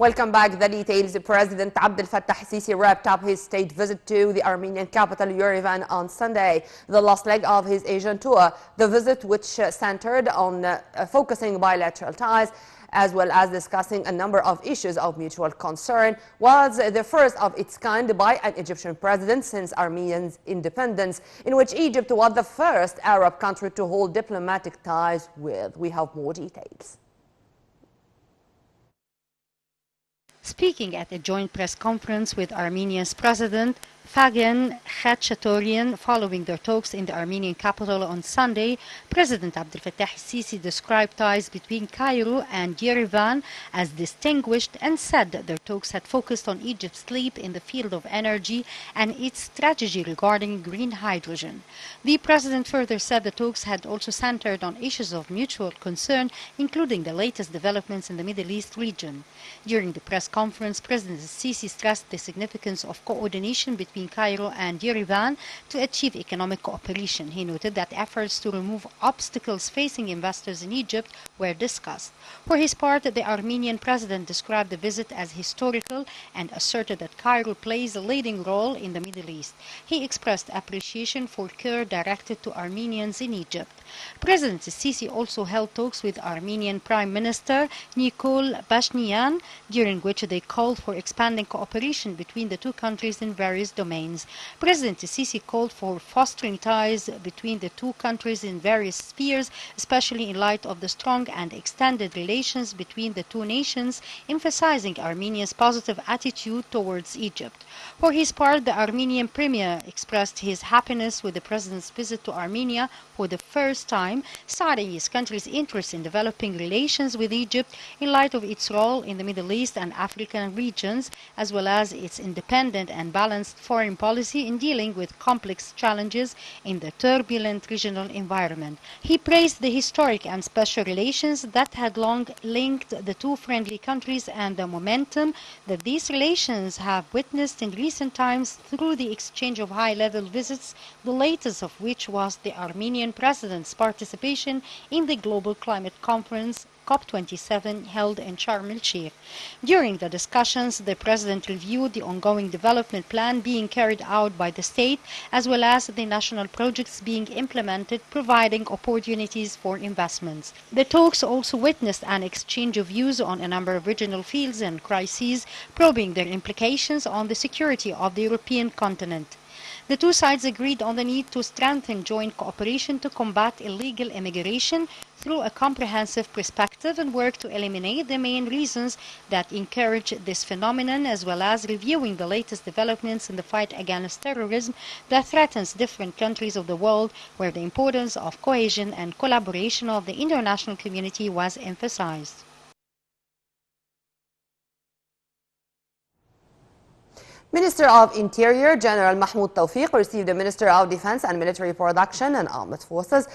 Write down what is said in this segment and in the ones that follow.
Welcome back. The details. President Abdel Fattah el-Sisi wrapped up his state visit to the Armenian capital Yerevan on Sunday, the last leg of his Asian tour. The visit, which centered on focusing bilateral ties as well as discussing a number of issues of mutual concern, was the first of its kind by an Egyptian president since Armenia's independence, in which Egypt was the first Arab country to hold diplomatic ties with. We have more details. Speaking at a joint press conference with Armenia's President Fagen Khatchatorian following their talks in the Armenian capital on Sunday, President Abdel Fattah el-Sisi described ties between Cairo and Yerevan as distinguished and said that their talks had focused on Egypt's leap in the field of energy and its strategy regarding green hydrogen. The president further said the talks had also centered on issues of mutual concern, including the latest developments in the Middle East region. During the press conference, President el-Sisi stressed the significance of coordination between Cairo and Yerevan to achieve economic cooperation. He noted that efforts to remove obstacles facing investors in Egypt were discussed. For his part, the Armenian president described the visit as historical and asserted that Cairo plays a leading role in the Middle East. He expressed appreciation for care directed to Armenians in Egypt. President el-Sisi also held talks with Armenian Prime Minister Nikol Pashinyan, during which they called for expanding cooperation between the two countries in various domains. President el-Sisi called for fostering ties between the two countries in various spheres, especially in light of the strong and extended relations between the two nations, emphasizing Armenia's positive attitude towards Egypt. For his part, the Armenian Premier expressed his happiness with the President's visit to Armenia for the first time, citing his country's interest in developing relations with Egypt in light of its role in the Middle East and African regions, as well as its independent and balanced foreign policy in dealing with complex challenges in the turbulent regional environment. He praised the historic and special relations that had long linked the two friendly countries and the momentum that these relations have witnessed in recent times through the exchange of high-level visits, the latest of which was the Armenian president's participation in the Global Climate Conference COP27 held in Sharm el-Sheikh. During the discussions, the president reviewed the ongoing development plan being carried out by the state, as well as the national projects being implemented, providing opportunities for investments. The talks also witnessed an exchange of views on a number of regional fields and crises, probing their implications on the security of the European continent. The two sides agreed on the need to strengthen joint cooperation to combat illegal immigration through a comprehensive perspective and work to eliminate the main reasons that encourage this phenomenon, as well as reviewing the latest developments in the fight against terrorism that threatens different countries of the world, where the importance of cohesion and collaboration of the international community was emphasized. Minister of Interior General Mahmoud Tawfiq received the Minister of Defense and Military Production and Armed Forces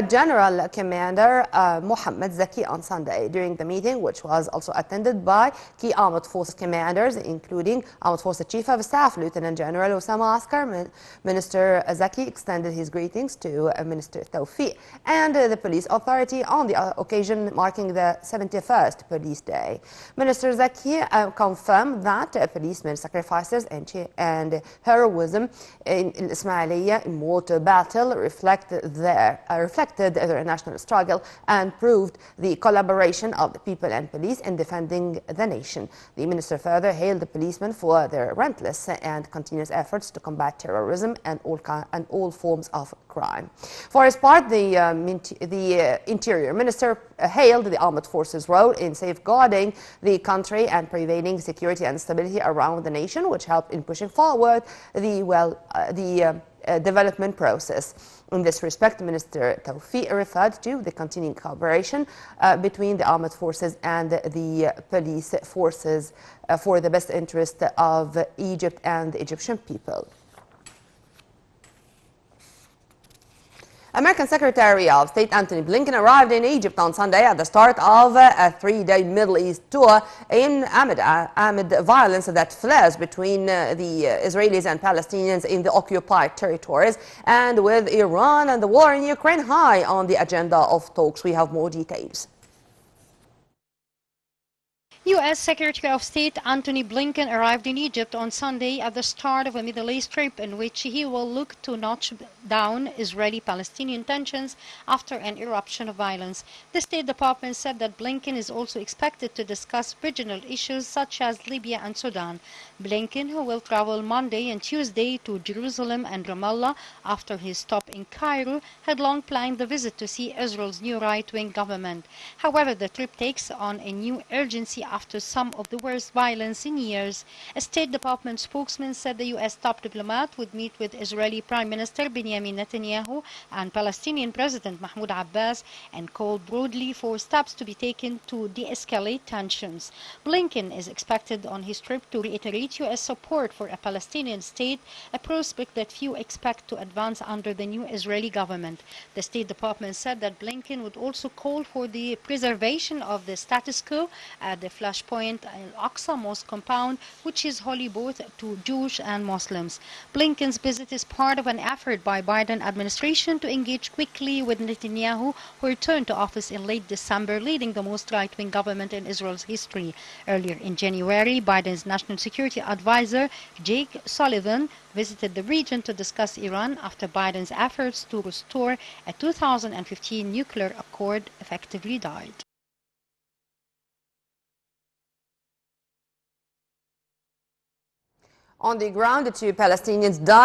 General Commander Mohammed Zaki on Sunday. During the meeting, which was also attended by key Armed Forces commanders, including Armed Forces Chief of Staff Lieutenant General Osama Askar, Minister Zaki extended his greetings to Minister Tawfiq and the police authority on the occasion marking the 71st Police Day. Minister Zaki confirmed that policemen sacrifices and heroism in Ismailia in mortar battle reflected their national struggle and proved the collaboration of the people and police in defending the nation. The minister further hailed the policemen for their relentless and continuous efforts to combat terrorism and all forms of crime. For his part, the Interior Minister hailed the armed forces' role in safeguarding the country and prevailing security and stability around the nation, which helped in pushing forward the development process. In this respect, Minister Tawfiq referred to the continuing cooperation between the armed forces and the police forces for the best interest of Egypt and the Egyptian people. American Secretary of State Antony Blinken arrived in Egypt on Sunday at the start of a three-day Middle East tour amid violence that flares between the Israelis and Palestinians in the occupied territories, and with Iran and the war in Ukraine high on the agenda of talks. We have more details. U.S. Secretary of State Antony Blinken arrived in Egypt on Sunday at the start of a Middle East trip in which he will look to notch down Israeli-Palestinian tensions after an eruption of violence. The State Department said that Blinken is also expected to discuss regional issues such as Libya and Sudan. Blinken, who will travel Monday and Tuesday to Jerusalem and Ramallah after his stop in Cairo, had long planned the visit to see Israel's new right-wing government. However, the trip takes on a new urgency after some of the worst violence in years. A State Department spokesman said the U.S. top diplomat would meet with Israeli Prime Minister Benjamin Netanyahu and Palestinian President Mahmoud Abbas and called broadly for steps to be taken to de-escalate tensions. Blinken is expected on his trip to reiterate U.S. support for a Palestinian state, a prospect that few expect to advance under the new Israeli government. The State Department said that Blinken would also call for the preservation of the status quo at the flashpoint Al-Aqsa Mosque compound, which is holy both to Jews and Muslims. Blinken's visit is part of an effort by Biden administration to engage quickly with Netanyahu, who returned to office in late December, leading the most right-wing government in Israel's history. Earlier in January, Biden's national security advisor, Jake Sullivan, visited the region to discuss Iran after Biden's efforts to restore a 2015 nuclear accord effectively died. On the ground, the two Palestinians died.